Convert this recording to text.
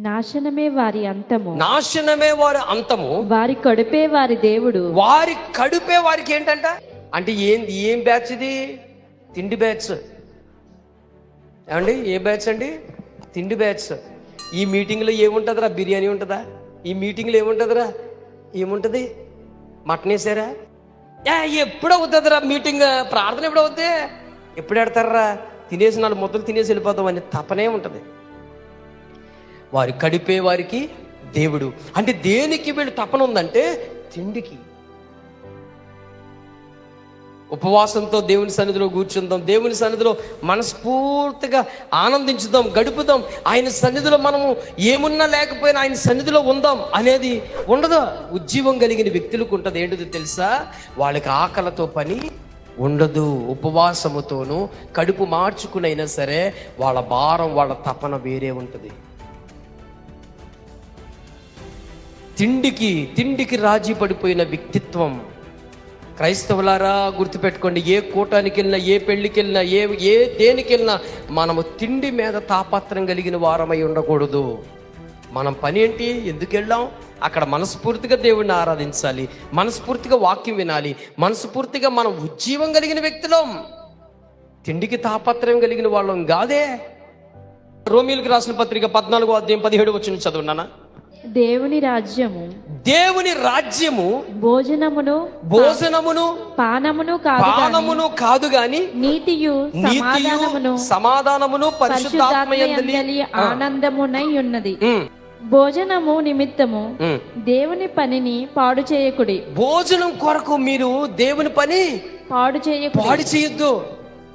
నాశనమే వారి అంతము, నాశనమే వారి అంతము, వారి కడుపే వారి దేవుడు. వారి కడుపే వారికి ఏంటంట అంటే ఏం బ్యాచ్ ఇది? తిండి బ్యాచ్. ఏమండి ఏ బ్యాచ్ అండి? తిండి బ్యాచ్. ఈ మీటింగ్లో ఏముంటుందిరా? బిర్యానీ ఉంటుందా? ఈ మీటింగ్లో ఏముంటుందిరా? ఏముంటుంది? మటన్ వేసారా? ఎప్పుడు అవుతుందిరా మీటింగ్? ప్రార్థన ఎప్పుడు అవుద్ది? ఎప్పుడు పెడతారా? తినేసి 4 ముద్దలు తినేసి వెళ్ళిపోతాం అని తపనే ఉంటుంది. వారి కడిపే వారికి దేవుడు అంటే దేనికి వీళ్ళు తపన ఉందంటే తిండికి. ఉపవాసంతో దేవుని సన్నిధిలో కూర్చుందాం, దేవుని సన్నిధిలో మనస్ఫూర్తిగా ఆనందించుదాం, గడుపుదాం. ఆయన సన్నిధిలో మనము ఏమున్నా లేకపోయినా ఆయన సన్నిధిలో ఉందాం అనేది ఉండదు. ఉజ్జీవం కలిగిన వ్యక్తులకు ఉంటుంది. ఏంటిది తెలుసా? వాళ్ళకి ఆకలితో పని ఉండదు. ఉపవాసముతోనూ కడుపు మార్చుకునైనా సరే వాళ్ళ భారం, వాళ్ళ తపన వేరే ఉంటుంది. తిండికి రాజీ పడిపోయిన వ్యక్తిత్వం. క్రైస్తవులారా గుర్తుపెట్టుకోండి, ఏ కూటానికి వెళ్ళినా, ఏ పెళ్లికి వెళ్ళినా, ఏ దేనికి వెళ్ళినా మనము తిండి మీద తాపత్రం కలిగిన వారమై ఉండకూడదు. మనం పని ఏంటి? ఎందుకు వెళ్ళాం? అక్కడ మనస్ఫూర్తిగా దేవుడిని ఆరాధించాలి, మనస్ఫూర్తిగా వాక్యం వినాలి, మనస్ఫూర్తిగా మనం ఉజ్జీవం కలిగిన వ్యక్తులం. తిండికి తాపత్రయం కలిగిన వాళ్ళం కాదే. రోమీయులకు రాసిన పత్రిక 14వ అధ్యాయం 17వ వచనం చదువున్నానా? దేవుని రాజ్యము భోజనమును పానమును కాదు గాని నీతియు సమాధానమును పరిశుద్ధాత్మయందలి ఆనందమునై ఉన్నది. భోజనము నిమిత్తము దేవుని పనిని పాడు చేయకుడి. భోజనం కొరకు మీరు దేవుని పని పాడు చేయొద్దు.